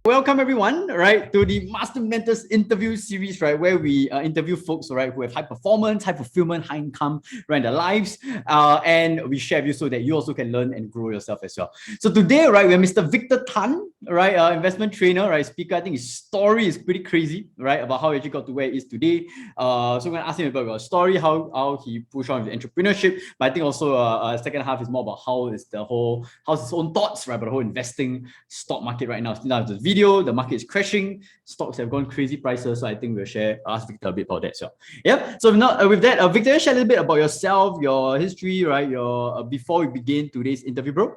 Welcome everyone, right, to the Master Mentors interview series, right, where we interview folks, right, who have high performance, high fulfillment, high income, right, in their lives, and we share with you so that you also can learn and grow yourself as well. So today, right, we have Mr. Victor Tan, right, investment trainer, right, speaker. I think his story is pretty crazy, right, about how he actually got to where he is today. So I'm gonna ask him about his story, how he pushed on with entrepreneurship, but I think also second half is more about how's his own thoughts, right, about the whole investing stock market right now. Still now the video. The market is crashing. Stocks have gone crazy prices. So I think we'll ask Victor a bit about that. So yeah. So with that, Victor, share a little bit about yourself, your history, right? Your before we begin today's interview, bro.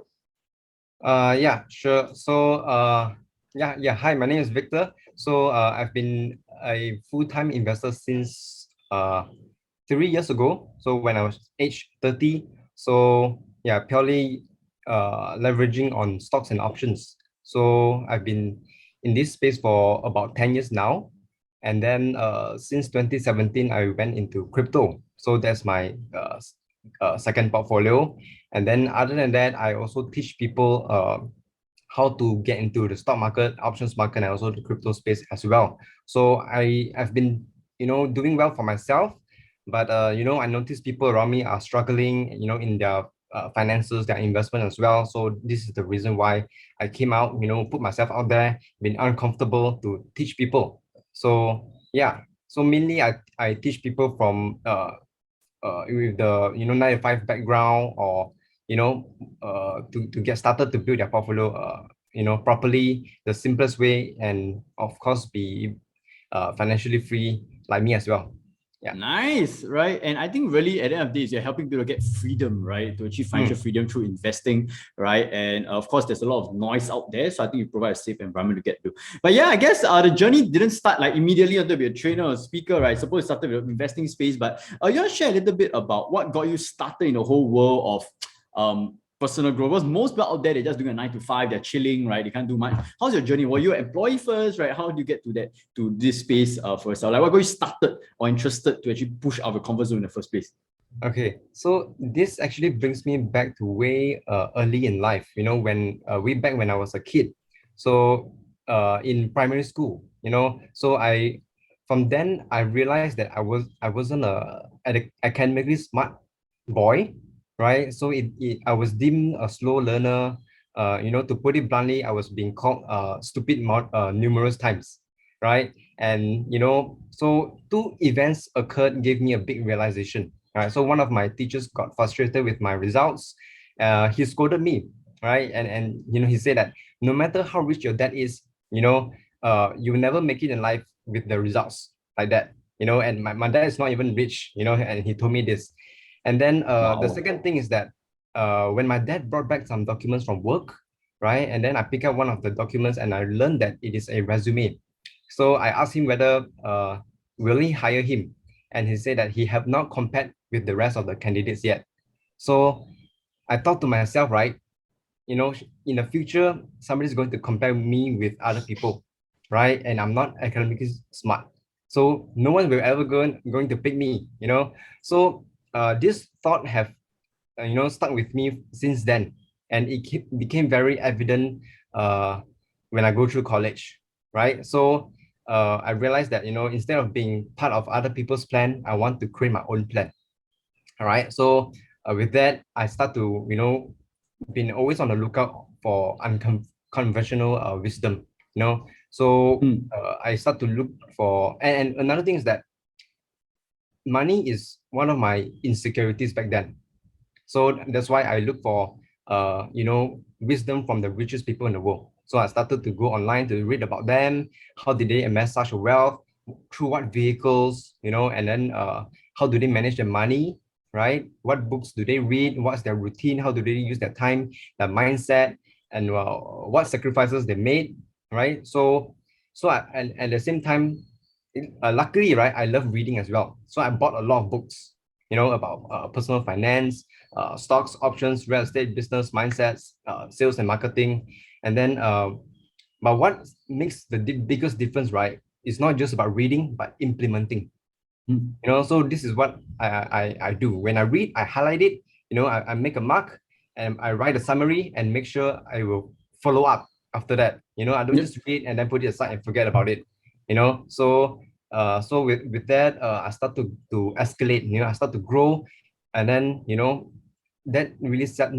Yeah, sure. So, Hi, my name is Victor. So, I've been a full-time investor since 3 years ago. So when I was age 30. So yeah, purely leveraging on stocks and options. So I've been in this space for about 10 years now. And then since 2017, I went into crypto. So that's my second portfolio. And then other than that, I also teach people how to get into the stock market, options market, and also the crypto space as well. So I've been, doing well for myself, but I notice people around me are struggling, in their finances, their investment as well. So this is the reason why I came out, put myself out there, been uncomfortable to teach people. So yeah, so mainly I teach people from with the 9 to 5 background, or to get started to build their portfolio properly, the simplest way, and of course be financially free like me as well. Yeah. Nice, right? And I think really at the end of the day, you're helping people get freedom, right? To achieve financial freedom through investing, right? And of course, there's a lot of noise out there. So I think you provide a safe environment to get to. But yeah, I guess the journey didn't start like immediately until be a trainer or a speaker, right? Suppose it started with investing space. But you want to share a little bit about what got you started in the whole world of personal growth? Because most people out there, they're just doing a 9 to 5, they're chilling, right? They can't do much. How's your journey? Were you an employee first, right? How did you get to this space for yourself? Like what got you started or interested to actually push out of your comfort zone in the first place? Okay, so this actually brings me back to way early in life, when way back when I was a kid. So in primary school, so from then I realized that I wasn't a academically smart boy, right? So I was deemed a slow learner. To put it bluntly, I was being called stupid numerous times, right? And so two events occurred, gave me a big realization. Right, so one of my teachers got frustrated with my results. He scolded me, right? And he said that no matter how rich your dad is, you will never make it in life with the results like that. And my dad is not even rich, and he told me this. And then the second thing is that when my dad brought back some documents from work, right? And then I pick up one of the documents and I learned that it is a resume. So I asked him whether will he hire him, and he said that he have not compared with the rest of the candidates yet. So I thought to myself, right, in the future, somebody's going to compare me with other people, right? And I'm not academically smart. So no one will ever going to pick me, So this thought have, stuck with me since then. And became very evident when I go through college, right? So I realized that, instead of being part of other people's plan, I want to create my own plan. All right. So with that, I start to, been always on the lookout for unconventional wisdom, So I start to look for, and another thing is that money is one of my insecurities back then. So that's why I look for, wisdom from the richest people in the world. So I started to go online to read about them. How did they amass such a wealth? Through what vehicles, and then how do they manage their money, right? What books do they read? What's their routine? How do they use their time, their mindset, and what sacrifices they made, right? And at the same time, luckily, right, I love reading as well. So I bought a lot of books, about personal finance, stocks, options, real estate, business mindsets, sales and marketing. And then, but what makes the biggest difference, right, is not just about reading, but implementing. So this is what I do. When I read, I highlight it, I make a mark and I write a summary and make sure I will follow up, after that. I don't just read and then put it aside and forget about it. So with that, I start to escalate. I start to grow, and then that really set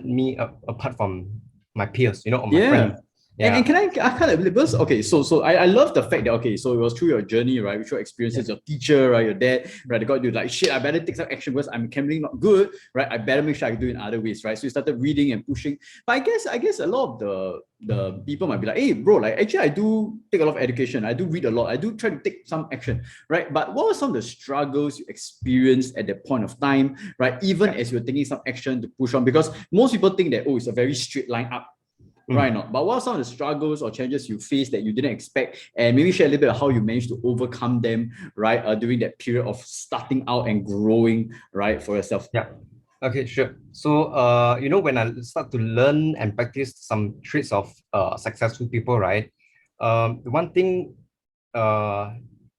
me apart from my peers. Or my friends. Yeah. And Yeah. can I kind of, because okay, so I love the fact that okay, so it was through your journey, right? With your experiences, your teacher, right? Your dad, right? They got you like shit, I better take some action because I'm mechanically not good, right? I better make sure I do it in other ways, right? So you started reading and pushing. But I guess a lot of the people might be like, hey bro, like actually I do take a lot of education, I do read a lot, I do try to take some action, right? But what were some of the struggles you experienced at that point of time, right? Even as you're taking some action to push on, because most people think that it's a very straight line up. Right not. But what are some of the struggles or challenges you faced that you didn't expect? And maybe share a little bit of how you managed to overcome them, right? During that period of starting out and growing, right, for yourself. Yeah. Okay, sure. So, when I start to learn and practice some traits of successful people, right? The one thing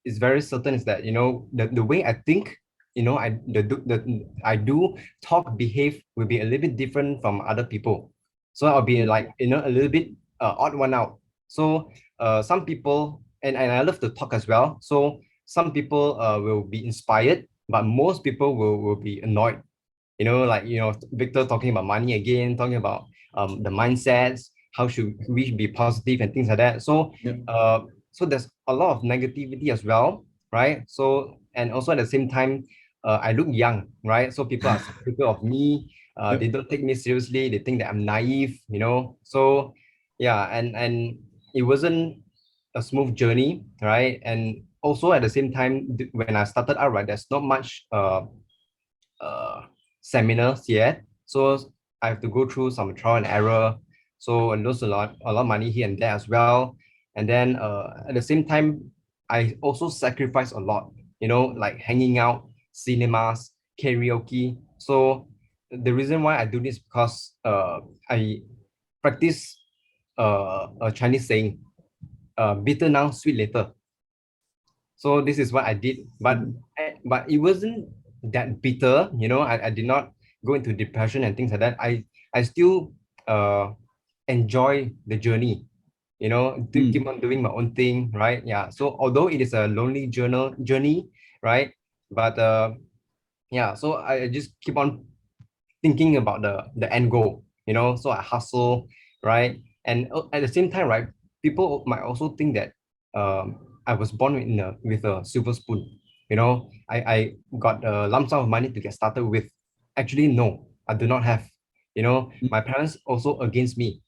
is very certain is that, the way I think, I do talk, behave will be a little bit different from other people. So I'll be like, a little bit odd one out. So some people, and I love to talk as well. So some people will be inspired, but most people will be annoyed. Victor talking about money again, talking about the mindsets, how should we be positive and things like that. So Yeah. so there's a lot of negativity as well, right? So, and also at the same time, I look young, right? So people are skeptical of me. They don't take me seriously. They think that I'm naive, So yeah, and it wasn't a smooth journey, right? And also at the same time, when I started out, right, there's not much uh, seminars yet. So I have to go through some trial and error. So I lose a lot of money here and there as well. And then at the same time, I also sacrifice a lot, like hanging out, cinemas, karaoke. So the reason why I do this because I practice a Chinese saying, bitter now, sweet later. So this is what I did, but it wasn't that bitter, I did not go into depression and things like that. I still enjoy the journey, to keep on doing my own thing, right? Yeah. So although it is a lonely journey, right? But yeah, so I just keep on thinking about the end goal, so I hustle, right? And at the same time, right, people might also think that I was born with a silver spoon. I got a lump sum of money to get started with. Actually, no, I do not have. My parents also against me.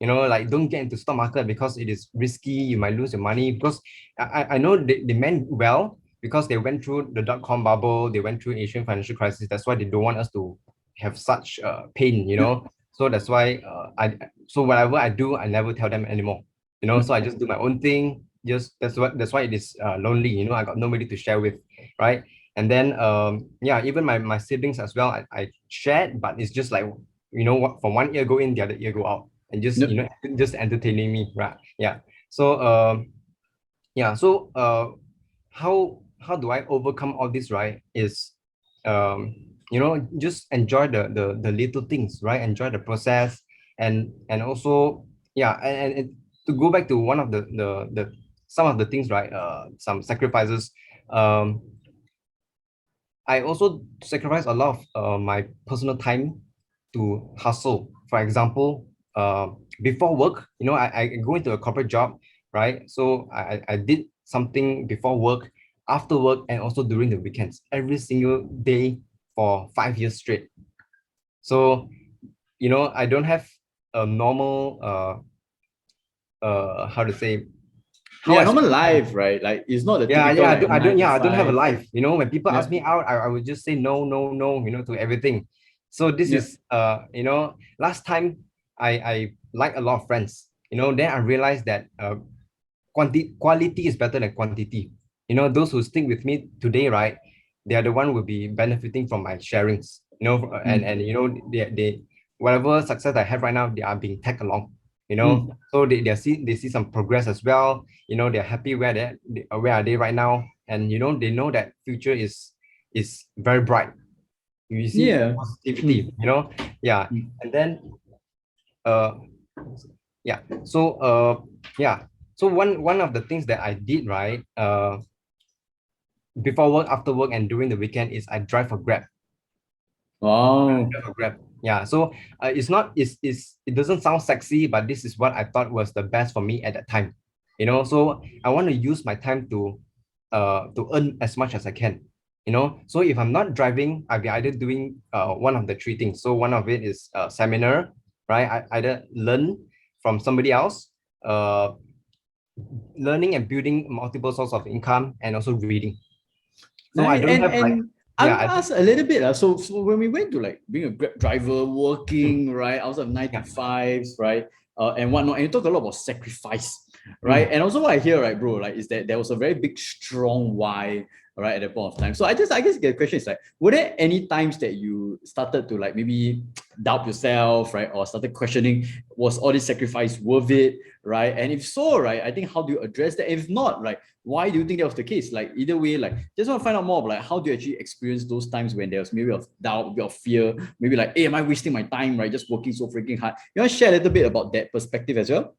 Like, don't get into stock market because it is risky, you might lose your money. Because I know they meant well, because they went through the dot-com bubble, they went through Asian financial crisis. That's why they don't want us to have such pain, So that's why so whatever I do, I never tell them anymore. So I just do my own thing. Just that's why it is lonely. I got nobody to share with, right? And then yeah, even my siblings as well, I shared, but it's just like, what, from one ear go in, the other ear go out, and just just entertaining me, right? Yeah. So yeah, so how do I overcome all this, right? Is just enjoy the little things, right? Enjoy the process, and also, yeah, and to go back to one of the some of the things, right? Some sacrifices. um I also sacrifice a lot of my personal time to hustle. For example, before work, I go into a corporate job, right? So I did something before work, after work, and also during the weekends, every single day for 5 years straight. So, I don't have a normal, how to say, how Yeah, I normal spend time. life, right? Like it's not the Yeah, typical yeah, like nine to I don't have a five. life. When people Yeah, ask me out, I would just say no, no, no, to everything. So this yeah, is last time I like a lot of friends, then I realized that quality is better than quantity. Those who stick with me today, right? They are the one who will be benefiting from my sharings, and they whatever success I have right now, they are being tagged along, so they see some progress as well. They're happy where are they right now, and they know that future is very bright. You see yeah. positivity, yeah. And then uh Yeah. So yeah. So one of the things that I did, right, before work, after work, and during the weekend is I drive for Grab. Wow. Drive for Grab. Yeah. So it's not it doesn't sound sexy, but this is what I thought was the best for me at that time. So I want to use my time to earn as much as I can. So if I'm not driving, I'll be either doing one of the three things. So one of it is seminar, right? I either learn from somebody else, uh, learning and building multiple sources of income, and also reading. So I Nice. don't have like, I yeah, want to ask a little bit. So when we went to like being a Grab driver, working, right, outside of nine to yeah, fives, right, and whatnot, and you talk a lot about sacrifice, right? mm, And also what I hear, right, bro, like is that there was a very big, strong why, right, at that point of time. So I guess the question is like, were there any times that you started to like maybe doubt yourself, right, or started questioning, was all this sacrifice worth it, right? And if so, right, I think how do you address that? If not, like, why do you think that was the case? Like either way, like just want to find out more of like how do you actually experience those times when there's maybe of doubt, a bit of fear, maybe like, hey, am I wasting my time, right? Just working so freaking hard. You want to share a little bit about that perspective as well?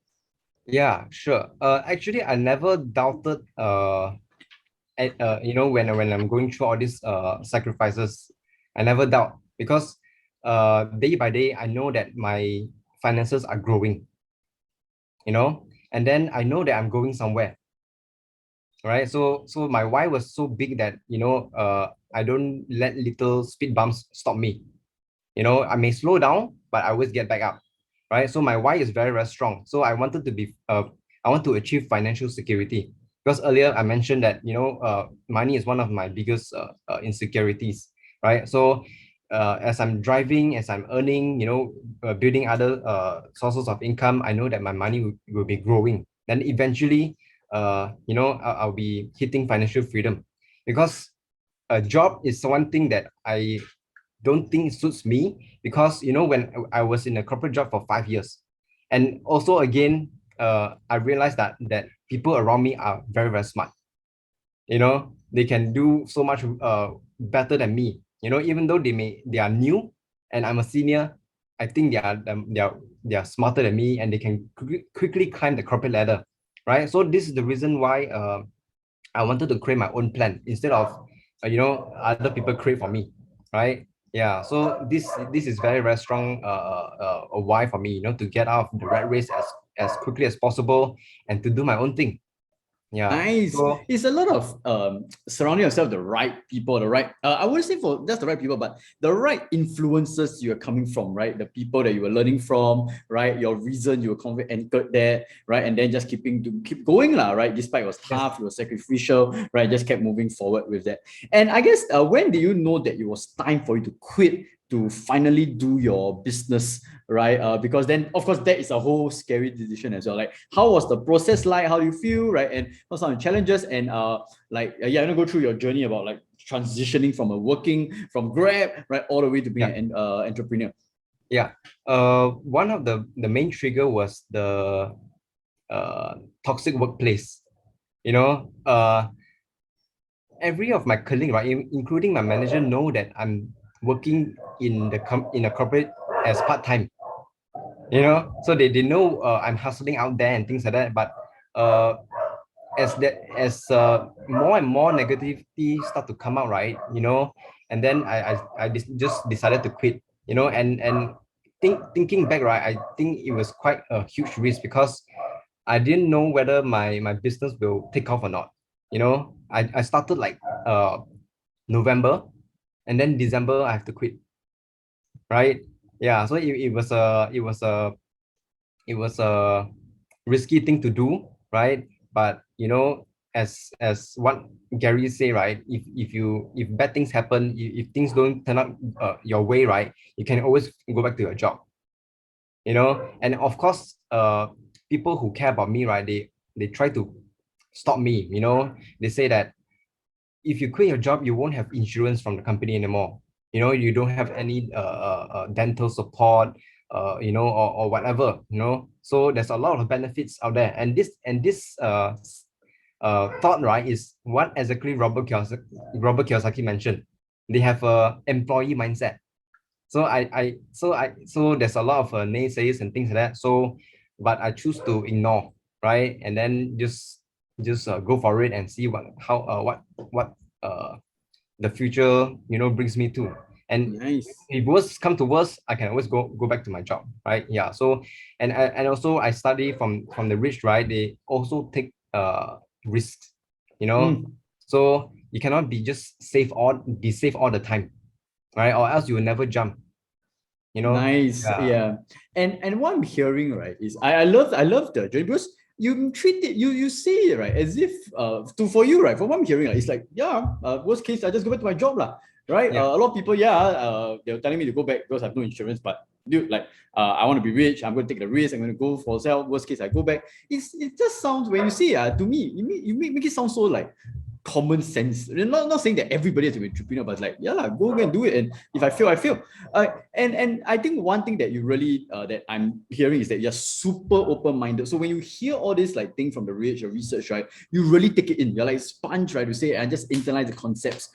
yeah, sure. Actually, I never doubted. When I'm going through all these sacrifices, I never doubt because day by day I know that my finances are growing. And then I know that I'm going somewhere, right? So my why was so big that I don't let little speed bumps stop me. I may slow down, but I always get back up, right? So my why is very, very strong. So I want to achieve financial security because earlier I mentioned that, money is one of my biggest insecurities, right? So as I'm driving, as I'm earning, building other sources of income, I know that my money will be growing. Then eventually, I'll be hitting financial freedom because a job is one thing that I don't think it suits me because when I was in a corporate job for 5 years, and also again, I realized that people around me are very, very smart. They can do so much better than me. Even though they are new, and I'm a senior, I think they are smarter than me, and they can quickly climb the corporate ladder, right? So this is the reason why I wanted to create my own plan instead of other people create for me, right? Yeah. So this is very, very strong a why for me, to get out of the rat race as quickly as possible and to do my own thing. Yeah. Nice. So It's a lot of surrounding yourself the right people, the right I wouldn't say for just the right people, but the right influences you're coming from, right? The people that you were learning from, right? Your reason you were anchored there, right? And then just keep going, lah, right? Despite it was yes. tough, it was sacrificial, right? Just kept moving forward with that. And I guess when do you know that it was time for you to quit to finally do your business, right? Because then, of course, that is a whole scary decision as well. Like, how was the process like? How do you feel, right? And what some challenges? And I'm gonna go through your journey about like transitioning from a working from Grab, right, all the way to being Yeah. an entrepreneur. Yeah. One of the main trigger was the toxic workplace. You know, every of my colleague, right, including my manager, know that I'm working in a corporate as part-time. So they know I'm hustling out there and things like that. But uh, as more and more negativity start to come out, right? And then just decided to quit. And thinking back, right, I think it was quite a huge risk because I didn't know whether my business will take off or not. I started like November, and then December I have to quit, right? Yeah, so it was a risky thing to do, right? But as what Gary say, right? If bad things happen, if things don't turn out your way, right, you can always go back to your job. And of course, people who care about me, right, they try to stop me. They say that if you quit your job, you won't have insurance from the company anymore. You don't have any dental support, or whatever. So there's a lot of benefits out there, and this thought, right, is what exactly Robert Kiyosaki mentioned. They have a employee mindset. So there's a lot of naysayers and things like that. So but I choose to ignore, right? And then just go for it and see what the future, brings me to. And Nice. if worst come to worst, I can always go back to my job, right? Yeah. So and also I study from the rich, right? They also take risks, you know. Mm. So you cannot be safe all the time, right? Or else you will never jump, you know. Nice, Yeah. yeah. And what I'm hearing, right, is I love the journey because you treat it, you say it, right, as if for you, right, from what I'm hearing, it's like, yeah, worst case, I just go back to my job lah, right? Yeah. A lot of people, yeah, they're telling me to go back because I have no insurance, but dude, like, I want to be rich, I'm going to take the risk, I'm going to go for sale. Worst case, I go back. It just sounds, when you see it, to me, you make it sound so like common sense. Not saying that everybody has to be entrepreneur, but it's like, yeah, like, go and do it. And if I fail, I fail. And I think one thing that you really that I'm hearing is that you're super open-minded. So when you hear all this like thing from the research, right, you really take it in. You're like sponge, right, to say, and just internalize the concepts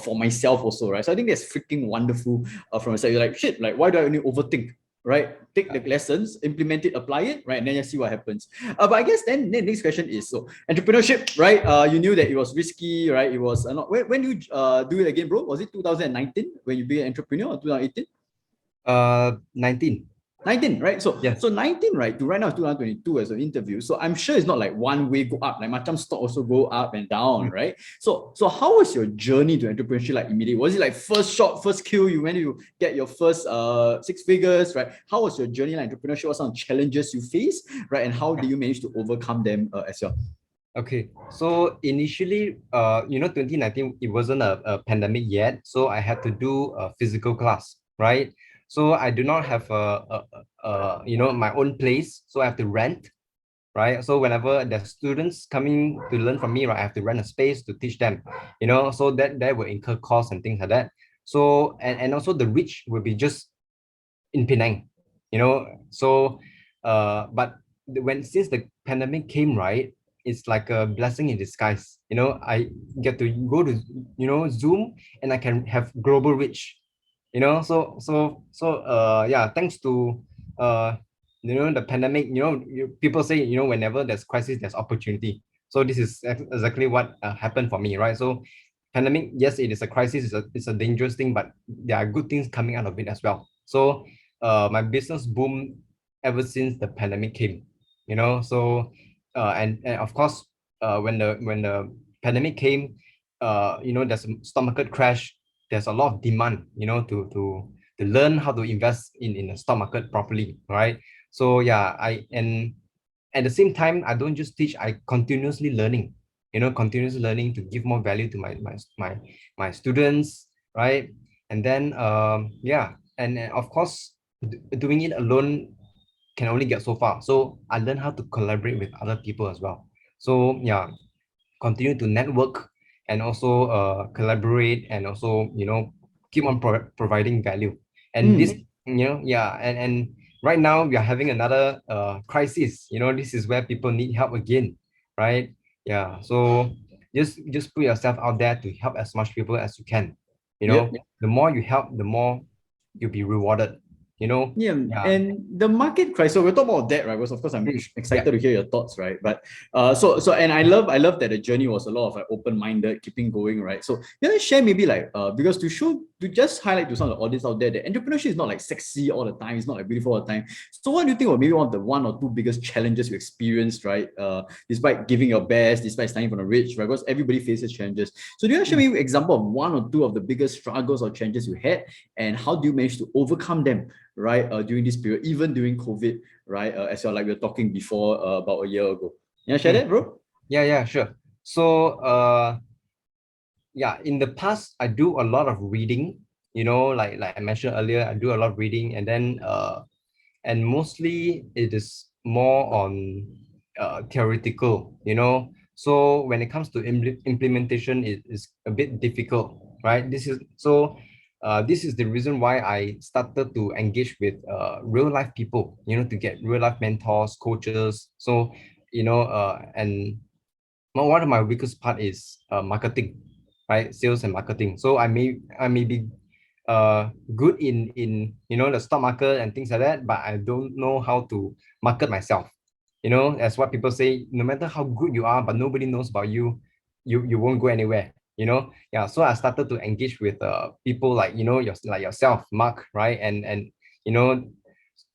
for myself also, right? So I think that's freaking wonderful from myself. You're like, shit, like, why do I only overthink? Right, take the lessons, implement it, apply it, right, and then you see what happens. But I guess then the next question is, so entrepreneurship, right? You knew that it was risky, right? It was not. When you do it again, bro? Was it 2019 when you became an entrepreneur, or 2018? 19. 19, right? So Yes. 19, right? To right now 2022 as an interview. So I'm sure it's not like one way go up. Like macam stock also go up and down, Mm. right? So how was your journey to entrepreneurship like immediately? Was it like first shot, first kill? You went to get your first six figures, right? How was your journey like entrepreneurship? What some challenges you faced, right? And how did you manage to overcome them as well? Okay, so initially, 2019, it wasn't a pandemic yet, so I had to do a physical class, right? So I do not have my own place, so I have to rent, right? So whenever there's students coming to learn from me, right, I have to rent a space to teach them, so that will incur costs and things like that. So and also the reach will be just in Penang, So, but since the pandemic came, right, it's like a blessing in disguise. I get to go to Zoom, and I can have global reach. Yeah, thanks to the pandemic. People say, whenever there's crisis, there's opportunity. So this is exactly what happened for me, right? So pandemic, yes, it is a crisis. It's a dangerous thing, but there are good things coming out of it as well. So my business boomed ever since the pandemic came. And of course, when the pandemic came, there's a stock market crash. There's a lot of demand, to learn how to invest in the stock market properly, right? So yeah, and at the same time, I don't just teach, I continuously learning, continuously learning to give more value to my students, right? And then yeah, and of course, doing it alone can only get so far. So I learned how to collaborate with other people as well. So yeah, continue to network, and also collaborate, and also keep on providing value. And this, Mm. yeah, and right now we are having another crisis. This is where people need help again, right? Yeah. So just put yourself out there to help as much people as you can. Yep. The more you help, the more you'll be rewarded. Yeah, Yeah. and the market crisis. So we'll talk about that, right? Because of course I'm Yeah. excited to hear your thoughts, right? But so and I love that the journey was a lot of like open-minded, keeping going, right? So can I share maybe like because to just highlight to some of the audience out there that entrepreneurship is not like sexy all the time, it's not like beautiful all the time. So what do you think were maybe one of the one or two biggest challenges you experienced, right? Despite giving your best, despite starting from the rich, right? Because everybody faces challenges. So do you share maybe example of one or two of the biggest struggles or challenges you had, and how do you manage to overcome them? Right, during this period, even during COVID, right, as you're like we were talking before about a year ago. Yeah, share Mm. that, bro. Yeah, sure. So yeah, in the past I do a lot of reading, like I mentioned earlier, I do a lot of reading, and then and mostly it is more on theoretical. So when it comes to implementation, it is a bit difficult, right? This is the reason why I started to engage with real life people, to get real life mentors, coaches. So and one of my weakest part is marketing, right? Sales and marketing. So I may be good in the stock market and things like that, but I don't know how to market myself. As what people say, no matter how good you are, but nobody knows about you, you won't go anywhere. Yeah. So I started to engage with people like like yourself, Mark, right? And you know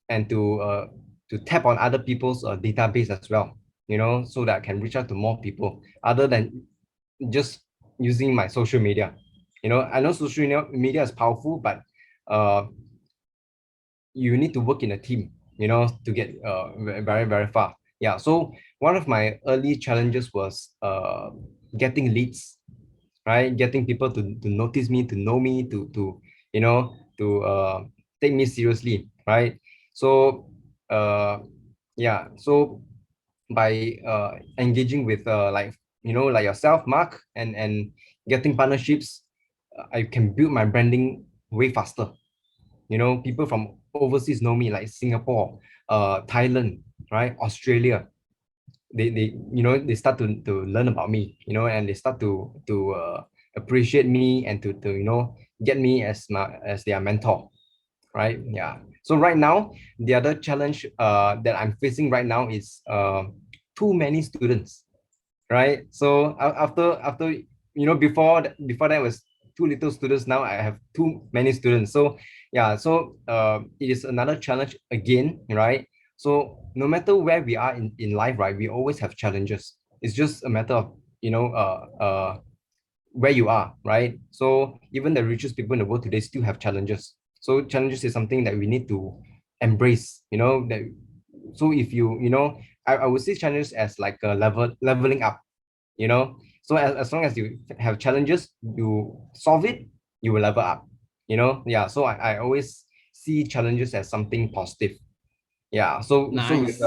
and to tap on other people's database as well. So that I can reach out to more people other than just using my social media. I know social media is powerful, but uh, you need to work in a team, to get very, very far. Yeah. So one of my early challenges was getting leads, right? Getting people to notice me, to know me, to take me seriously, right? So yeah. So by engaging with like yourself, Mark, and getting partnerships, I can build my branding way faster. People from overseas know me, like Singapore, Thailand, right? Australia. They start to learn about me, and they start to appreciate me and to get me as their mentor, right? Yeah. So right now, the other challenge that I'm facing right now is too many students, right? So after before that was too little students. Now I have too many students. So yeah, so it is another challenge again, right? So no matter where we are in life, right, we always have challenges. It's just a matter of where you are, right? So even the richest people in the world today still have challenges. So challenges is something that we need to embrace, that so if I would see challenges as like a leveling up, so as long as you have challenges, you solve it, you will level up, yeah. So I always see challenges as something positive. Yeah. So with Nice.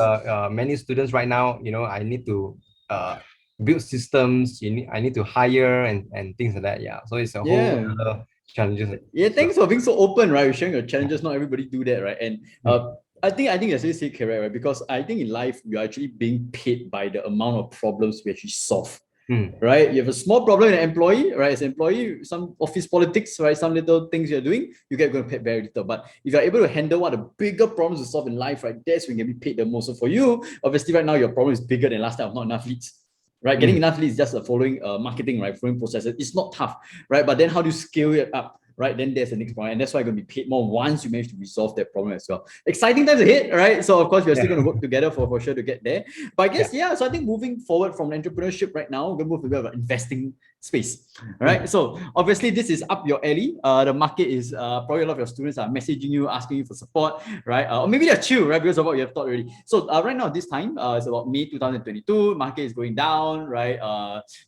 many students right now, I need to uh build systems. I need to hire and things like that. Yeah. So it's a whole Yeah. other challenges Yeah, as well. thanks for being so open, right? You're sharing your challenges. Not everybody do that, right? And Mm, I think that's really correct, right? Because I think in life we are actually being paid by the amount of problems we actually solve, mm, right? You have a small problem in an employee, right? As an employee, some office politics, right? Some little things you're doing, you get going to pay very little. But if you're able to handle what the bigger problems to solve in life, right? That's when you can be paid the most. So for you, obviously, right now your problem is bigger than last time of not enough leads. Right, getting mm. enough leads is just following marketing, right? Following processes. It's not tough, right? But then how do you scale it up? Right, then there's the next problem, and that's why you're going to be paid more once you manage to resolve that problem as well. Exciting times ahead, right? So of course we're still Yeah. going to work together for sure to get there. But I Yeah. guess yeah. So I think moving forward from entrepreneurship right now, we're going to move to a bit of an investing space. All Mm, right. So obviously this is up your alley. The market is probably a lot of your students are messaging you, asking you for support, right? Or maybe they're chill, right? Because of what you have thought already. So right now this time, it's about May 2022. Market is going down, right?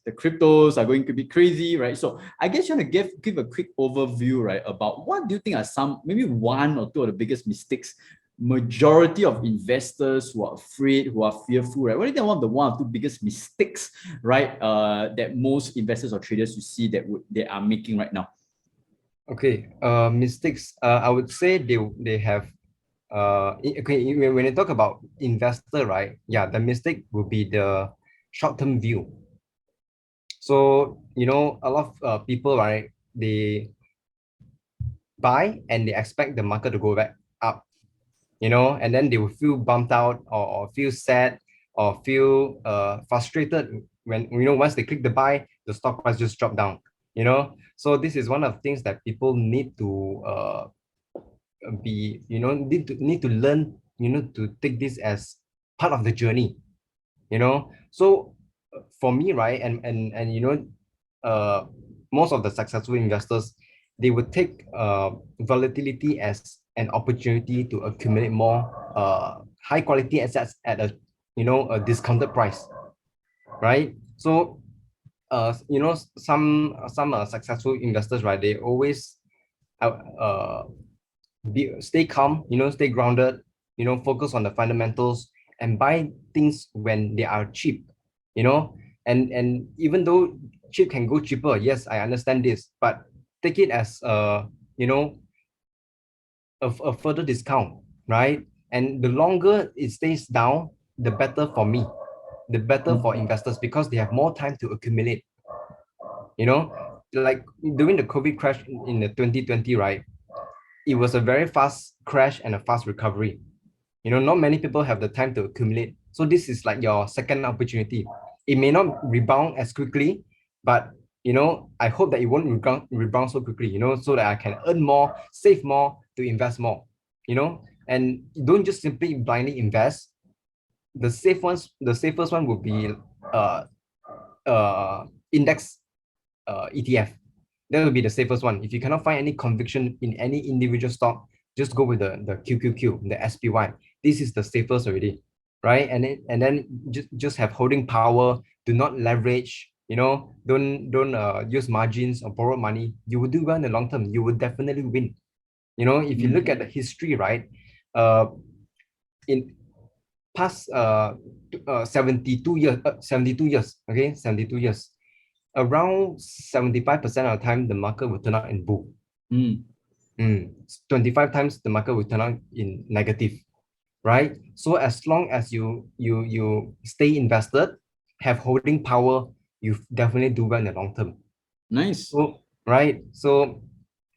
The cryptos are going to be crazy, right? So I guess you want to give a quick overview, right, about what do you think are some, maybe one or two of the biggest mistakes majority of investors who are afraid, who are fearful, right? What do you think are one or two biggest mistakes, right, that most investors or traders you see they are making right now? Okay. Mistakes. I would say they have. Okay. When you talk about investor, right? Yeah, the mistake will be the short-term view. So a lot of people, right? They buy and they expect the market to go back up, and then they will feel bummed out, or feel sad, or feel frustrated when once they click the buy, the stock price just drop down. So this is one of the things that people need to need to learn, to take this as part of the journey. So for me, right, and uh most of the successful investors, they would take volatility as an opportunity to accumulate more high quality assets at a discounted price, right? So some successful investors, right, they always uh, uh stay calm, stay grounded, focus on the fundamentals and buy things when they are cheap, you know, and even though cheap can go cheaper, yes, I understand this, but take it as a further discount, right? And the longer it stays down, the better for me, the better for investors, because they have more time to accumulate, like during the COVID crash in the 2020, right? it was a very fast crash and a fast recovery. Not many people have the time to accumulate. So this is like your second opportunity. It may not rebound as quickly, but I hope that it won't rebound so quickly, so that I can earn more, save more, to invest more, and don't just simply blindly invest. The safest one would be uh index ETF. That would be the safest one. If you cannot find any conviction in any individual stock, just go with the QQQ, the SPY. This is the safest already, right? And then just have holding power. Do not leverage. Don't use margins or borrow money. You will do well in the long term. You will definitely win. If you look at the history, right? In past 72 years, 72 years, okay, 72 years, around 75% of the time, the market will turn out in bull. 25 times the market will turn out in negative, right? So as long as you stay invested, have holding power, you definitely do well in the long term. Nice. So, right? So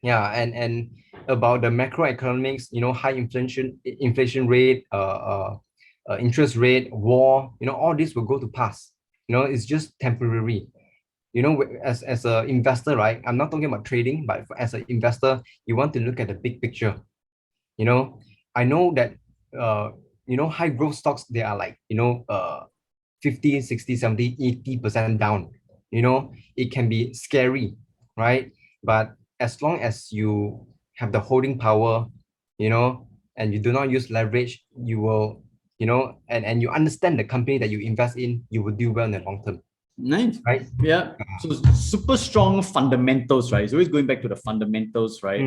yeah, and about the macroeconomics, high inflation rate, interest rate, war, all this will go to pass. It's just temporary. As an investor, right? I'm not talking about trading, but as an investor, you want to look at the big picture. I know that high growth stocks, they are like 50, 60, 70, 80% down. It can be scary, right? But as long as you have the holding power, and you do not use leverage, you will, and you understand the company that you invest in, you will do well in the long term. Nice. Right? Yeah. So super strong fundamentals, right? It's always going back to the fundamentals, right?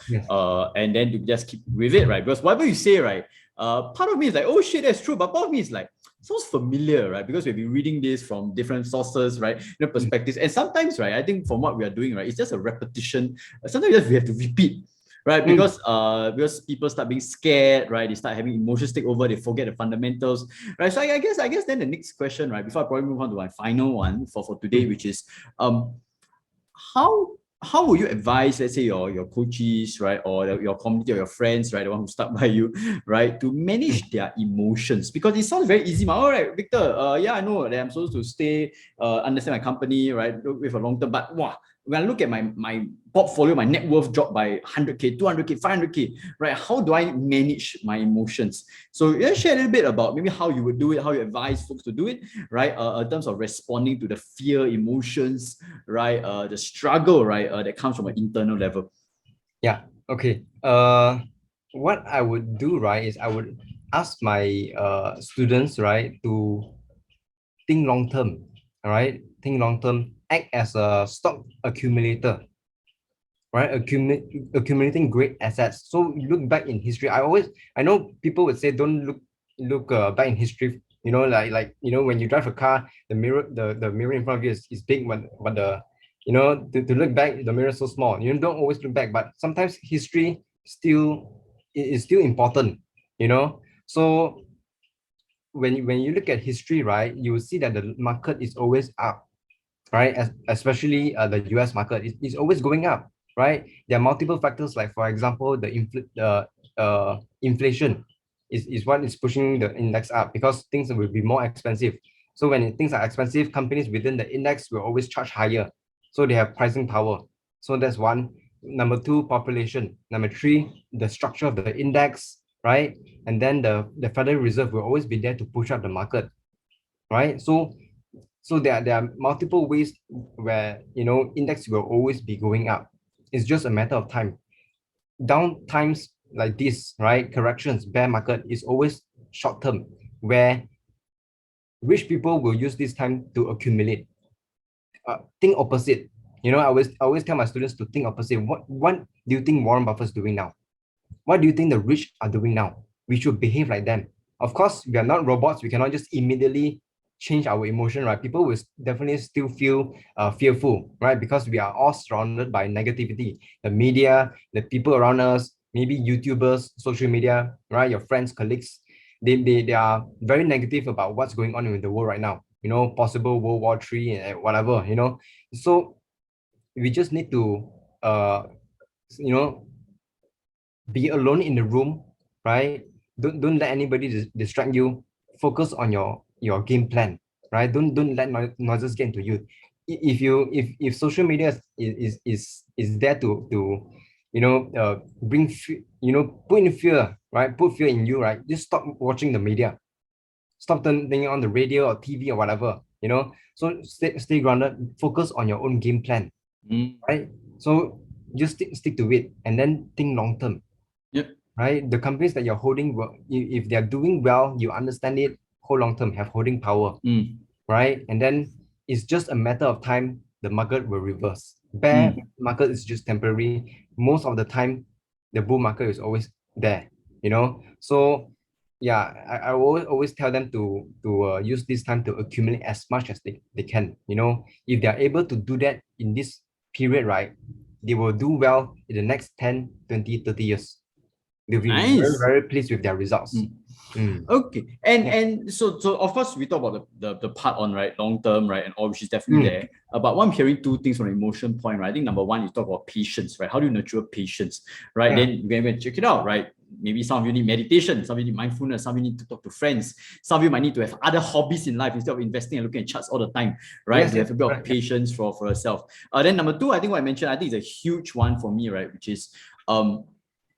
Yes. And then you just keep with it, right? Because whatever you say, right? Part of me is like, oh shit, that's true. But part of me is like, sounds familiar, right? Because we've been reading this from different sources, right? Perspectives. And sometimes, right, I think from what we are doing, right, it's just a repetition. Sometimes we have to repeat, right? Because people start being scared, right? They start having emotions take over, they forget the fundamentals, right? So I guess then the next question, right, before I probably move on to my final one for today, which is how would you advise, let's say, your coaches, right, or your community or your friends, right, the one who stuck by you, right, to manage their emotions? Because it sounds very easy. All right, Victor, yeah, I know that I'm supposed to stay, understand my company, right, with a long term, but wow, when I look at my portfolio, my net worth dropped by 100K, 200K, 500K, right? How do I manage my emotions? So yeah, share a little bit about maybe how you would do it, how you advise folks to do it, right? In terms of responding to the fear, emotions, right? The struggle, right? That comes from an internal level. Yeah. Okay. What I would do, right, is I would ask my students, right, to think long term. All right, think long term. Act as a stock accumulator, right? Accumulating great assets. So you look back in history. I know people would say don't look back in history. When you drive a car, the mirror in front of you is big, but the to look back, the mirror is so small. You don't always look back, but sometimes history is still important. So when you look at history, right, you will see that the market is always up, right? Especially the US market is always going up, right? There are multiple factors, like for example, inflation is what is pushing the index up, because things will be more expensive. So when things are expensive, companies within the index will always charge higher. So they have pricing power. So that's one. Number two, population. Number three, the structure of the index, right? And then the Federal Reserve will always be there to push up the market, right? So there are multiple ways where index will always be going up. It's just a matter of time. Down times like this, right? Corrections, bear market is always short term, where rich people will use this time to accumulate. Think opposite. I always tell my students to think opposite. What do you think Warren Buffett is doing now? What do you think the rich are doing now? We should behave like them. Of course, we are not robots. We cannot just immediately change our emotion, right? People will definitely still feel fearful, right? Because we are all surrounded by negativity. The media, the people around us, maybe YouTubers, social media, right? Your friends, colleagues, they are very negative about what's going on in the world right now. Possible World War III and whatever. So we just need to, you know, Be alone in the room, right? Don't let anybody distract you. Focus on your game plan, right? Don't let noises get into you. If social media is there to bring put in fear, right? Put fear in you, right? Just stop watching the media. Stop turning on the radio or TV or whatever, so stay grounded, focus on your own game plan, Mm. right? So just stick to it and then think long term, Yep. right? The companies that you're holding, if they're doing well, you understand it, hold long term, have holding power, Mm. right? And then it's just a matter of time, the market will reverse. Bear Mm. market is just temporary. Most of the time, the bull market is always there, So yeah, I always tell them to use this time to accumulate as much as they can, If they're able to do that in this period, right, they will do well in the next 10, 20, 30 years. They'll be very, Nice. very pleased with their results. Mm. Mm. Okay. And Yeah. so of course we talk about the part on right long term, right, and all which is definitely Mm. there. But one hearing two things from an emotion point, right? I think number one, you talk about patience, right? How do you nurture patience, right? Yeah. Then you can check it out, right? Maybe some of you need meditation, some of you need mindfulness, some of you need to talk to friends, some of you might need to have other hobbies in life instead of investing and looking at charts all the time, right? Yes, To have yes, a bit of correct. Yeah. patience for yourself. Then number two, I think what I mentioned, I think is a huge one for me, right? Which is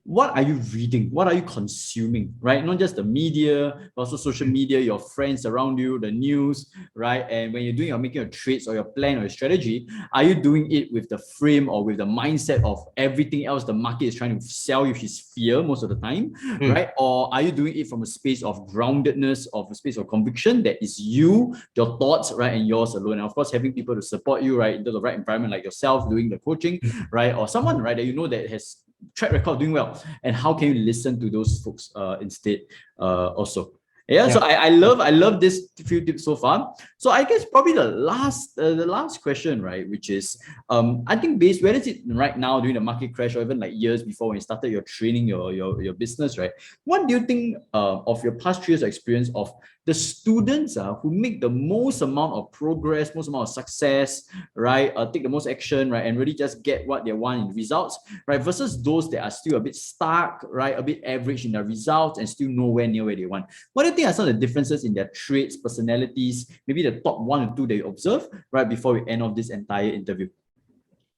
what are you reading? What are you consuming, right? Not just the media, but also social media, your friends around you, the news, right? And when you're making your trades or your plan or your strategy, are you doing it with the frame or with the mindset of everything else the market is trying to sell you, which is fear most of the time, right? Or are you doing it from a space of groundedness, of a space of conviction that is you, your thoughts, right, and yours alone? And of course, having people to support you, right, into the right environment like yourself doing the coaching, right, or someone, right, that that has track record doing well, and how can you listen to those folks instead also. Yeah, so Yeah. I love this few tips so far. So I guess probably the last question, right, which is I think based whether it's right now during the market crash or even like years before when you started your training, your business, right, what do you think of your past 3 years of experience of the students who make the most amount of progress, most amount of success, right, take the most action, right, and really just get what they want in results, right, versus those that are still a bit stuck, right, a bit average in their results and still nowhere near where they want? What do you think are some of the differences in their traits, personalities, maybe the top 1 or 2 that you observe, right, before we end off this entire interview?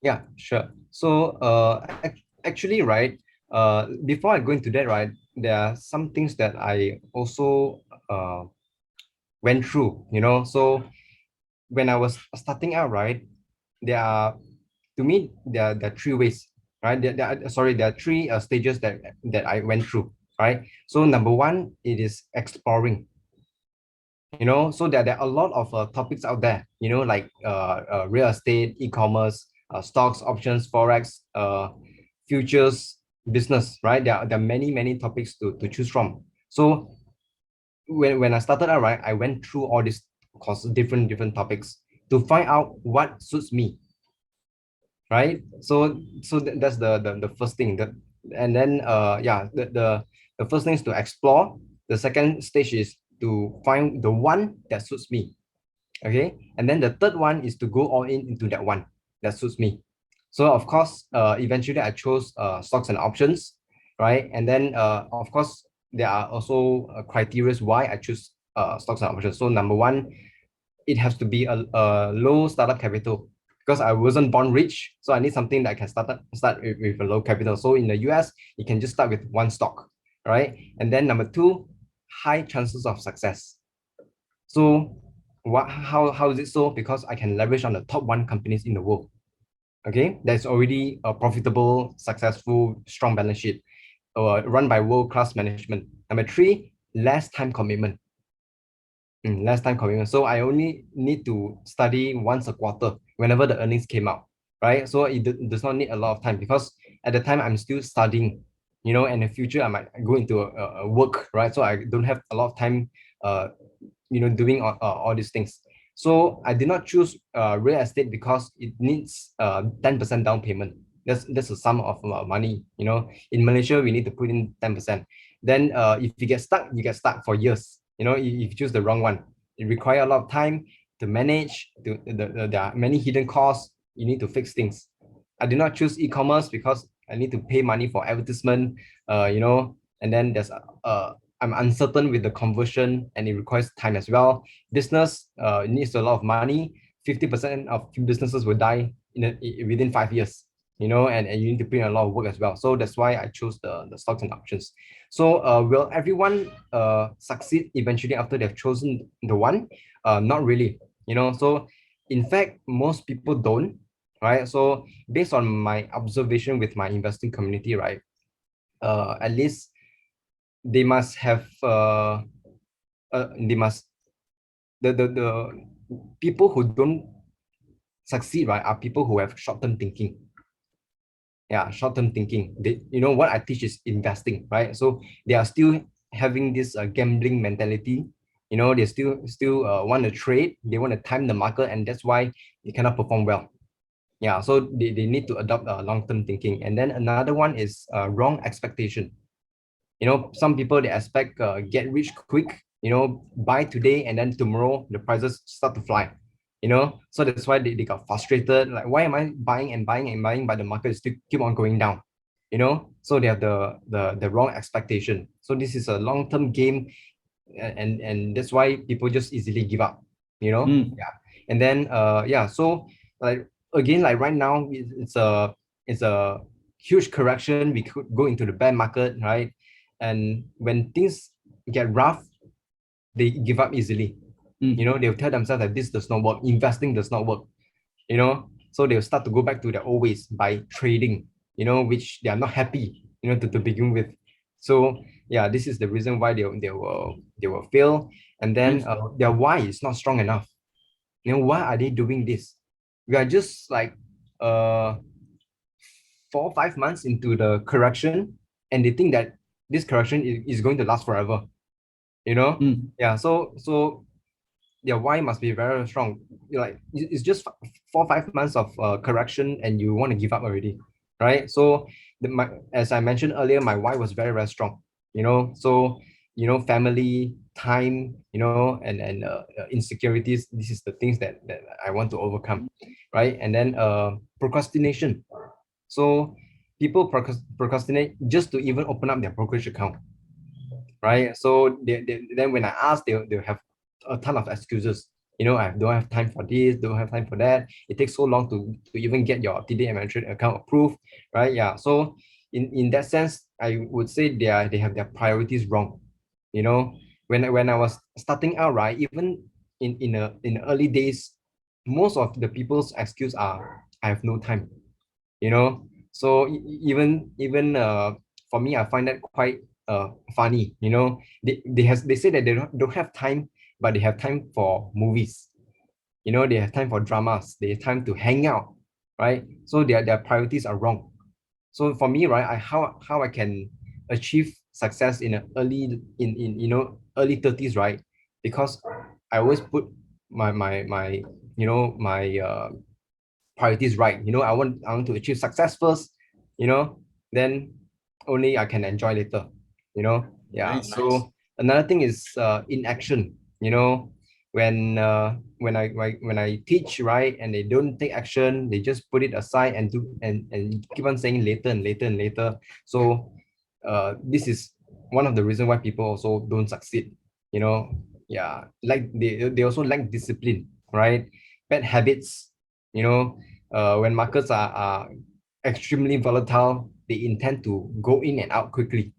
Yeah, sure. So actually, right, before I go into that, right, there are some things that I also went through, So when I was starting out, right, there are, to me, there are three ways, right? There are three stages that I went through, right? So number one, it is exploring, so there are a lot of topics out there, like real estate, e-commerce, stocks, options, forex, futures, business, right? There are many topics to choose from. So when I started out, right, I went through all these courses, different topics to find out what suits me, right? So that's the first thing. And then yeah, the first thing is to explore. The second stage is to find the one that suits me. Okay, and then the third one is to go all in into that one that suits me. So of course, eventually I chose stocks and options, right? And then of course there are also criteria why I choose stocks and options. So number one, it has to be a low startup capital, because I wasn't born rich, so I need something that I can start with a low capital. So in the US, you can just start with one stock, right? And then number two, high chances of success. So how is it so? Because I can leverage on the top 1 companies in the world. Okay, that's already a profitable, successful, strong balance sheet, run by world-class management. Number three, less time commitment. Less time commitment. So I only need to study once a quarter whenever the earnings came out, right? So it does not need a lot of time, because at the time I'm still studying, in the future I might go into a work, right? So I don't have a lot of time, uh, doing all these things. So I did not choose real estate because it needs 10% down payment. That's a sum of money. In Malaysia we need to put in 10%. Then if you get stuck for years. If you choose the wrong one, it requires a lot of time to manage. There are many hidden costs. You need to fix things. I did not choose e-commerce because I need to pay money for advertisement, and then I'm uncertain with the conversion and it requires time as well. Business needs a lot of money. 50% of businesses will die within 5 years, and you need to put in a lot of work as well. So that's why I chose the stocks and options. So will everyone succeed eventually after they've chosen the one? Not really, so in fact, most people don't, right? So based on my observation with my investing community, right, at least they must have they must the people who don't succeed, right, are people who have short-term thinking. Yeah, short-term thinking. They, what I teach is investing, right? So they are still having this gambling mentality. They still want to trade. They want to time the market, and that's why they cannot perform well. Yeah, so they need to adopt long-term thinking. And then another one is wrong expectation. Some people, they expect get rich quick, buy today and then tomorrow the prices start to fly. So that's why they got frustrated, like, why am I buying and buying and buying, but the market still keep on going down? So they have the wrong expectation. So this is a long-term game, and that's why people just easily give up. Yeah. And then so, like, again, like right now, it's a huge correction. We could go into the bear market, right? And when things get rough, they give up easily. They'll tell themselves that this does not work, investing does not work. So they'll start to go back to their old ways by trading, which they are not happy, to begin with. So yeah, this is the reason why they will fail. And then their why is not strong enough. Why are they doing this? We are just like 4 or 5 months into the correction, and they think that this correction is going to last forever. Yeah. So their why must be very strong. Like, it's just 4 or 5 months of correction, and you want to give up already, right? So as I mentioned earlier, my why was very, very strong. So family, time, and insecurities. This is the things that I want to overcome, right? And then procrastination. So people procrastinate just to even open up their brokerage account, right? So then when I ask, they'll have a ton of excuses. I don't have time for this, don't have time for that. It takes so long to even get your TD Ameritrade account approved, right? Yeah. So in that sense, I would say they have their priorities wrong. When I was starting out, right, even in early days, most of the people's excuse are, I have no time. So even for me, I find that quite funny. They say that they don't have time, but they have time for movies. They have time for dramas, they have time to hang out, right? So their priorities are wrong. So for me, right, how I can achieve success in early 30s, right? Because I always put my priorities right. I want to achieve success first, then only I can enjoy later. Yeah. Nice. So another thing is inaction. When I teach, right, and they don't take action, they just put it aside and do and keep on saying later and later and later. So this is one of the reasons why people also don't succeed. Yeah, like they also lack discipline, right? Bad habits. When markets are extremely volatile, they intend to go in and out quickly.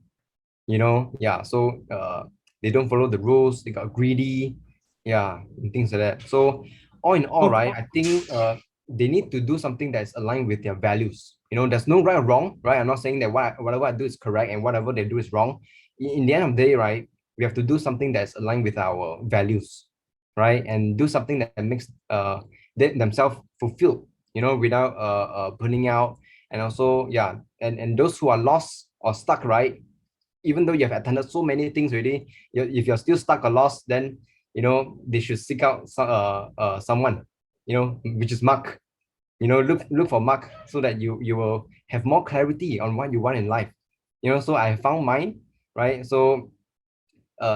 Yeah. So they don't follow the rules, they got greedy, yeah, and things like that. So all in all, right, I think they need to do something that's aligned with their values. There's no right or wrong, right? I'm not saying that whatever I do is correct and whatever they do is wrong. In the end of the day, right, we have to do something that's aligned with our values, right? And do something that makes themselves fulfilled, without burning out. And also, yeah, and those who are lost or stuck, right, even though you have attended so many things already, if you're still stuck or lost, then they should seek out someone, which is Mark. Look for Mark, so that you will have more clarity on what you want in life. So I found mine, right? So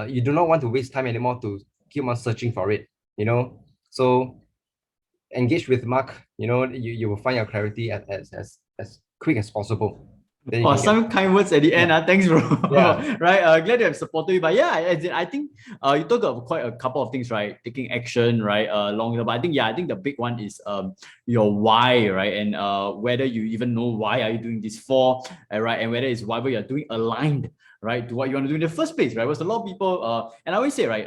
you do not want to waste time anymore to keep on searching for it. So engage with Mark. You will find your clarity as quick as possible. Then you Oh, can get, some kind words at the end. yeah, Thanks, bro. yeah. Right. Glad to have supported you. But yeah, as in, I think you talked about quite a couple of things, right? Taking action, right? Long term. But I think the big one is your why, right? And whether you even know why are you doing this for, right? And whether it's whatever you're doing aligned, right, to what you want to do in the first place, right? Because a lot of people, and I always say, right,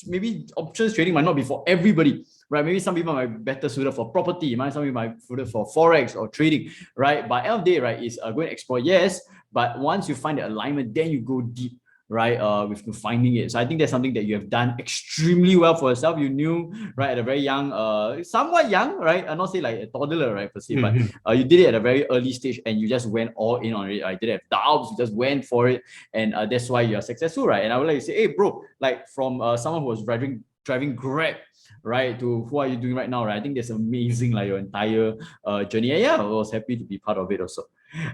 maybe options trading might not be for everybody, right? Maybe some people might be better suited for property, some people might be suited for forex or trading, right? But end of the day, right, is going to explore, yes, but once you find the alignment, then you go deep, right, with finding it. So I think that's something that you have done extremely well for yourself. You knew, right, at a very young, somewhat young, right, I'm not say like a toddler, right, per se, but you did it at a very early stage and you just went all in on it. I didn't have doubts, you just went for it, and that's why you're successful, right? And I would like to say, hey, bro, like from someone who was driving Grab, right, to who are you doing right now, right? I think that's amazing, like your entire journey. And yeah, I was happy to be part of it also.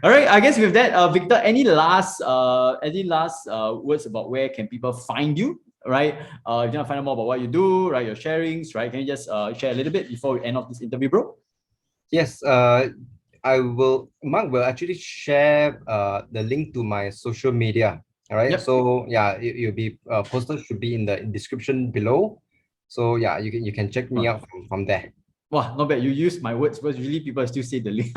All right, I guess with that, Victor, any last words about where can people find you, right? If you want to find out more about what you do, right, your sharings, right? Can you just share a little bit before we end off this interview, bro? Yes, Mark will actually share the link to my social media. All right. Yep. So yeah, it'll be posted, should be in the description below. So yeah, you can check me out from there. Wow, not bad. You used my words, because usually people still say the link.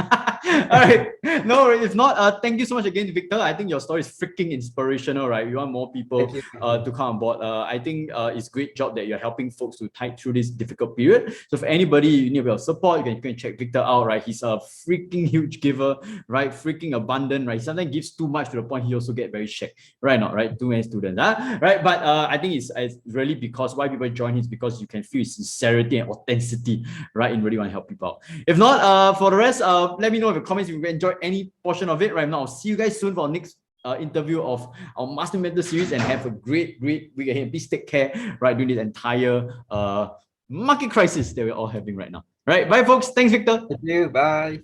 All right. No, if not, thank you so much again, Victor. I think your story is freaking inspirational, right? We want more people Thank you. to come on board. I think it's a great job that you're helping folks to tide through this difficult period. So for anybody you need a bit of support, you can check Victor out, right? He's a freaking huge giver, right? Freaking abundant, right? He sometimes gives too much to the point he also get very shaky, right? Not right? Too many students, right? But I think it's really because why people join is because you can feel his sincerity and authenticity, right? And really want to help people out. If not, for the rest, let me know in the comments if you enjoyed any portion of it. Right now, I'll see you guys soon for our next interview of our Master Mentor series, and have a great week ahead. Please take care, right, during this entire market crisis that we're all having right now. Right, bye folks. Thanks, Victor. Thank you. Bye.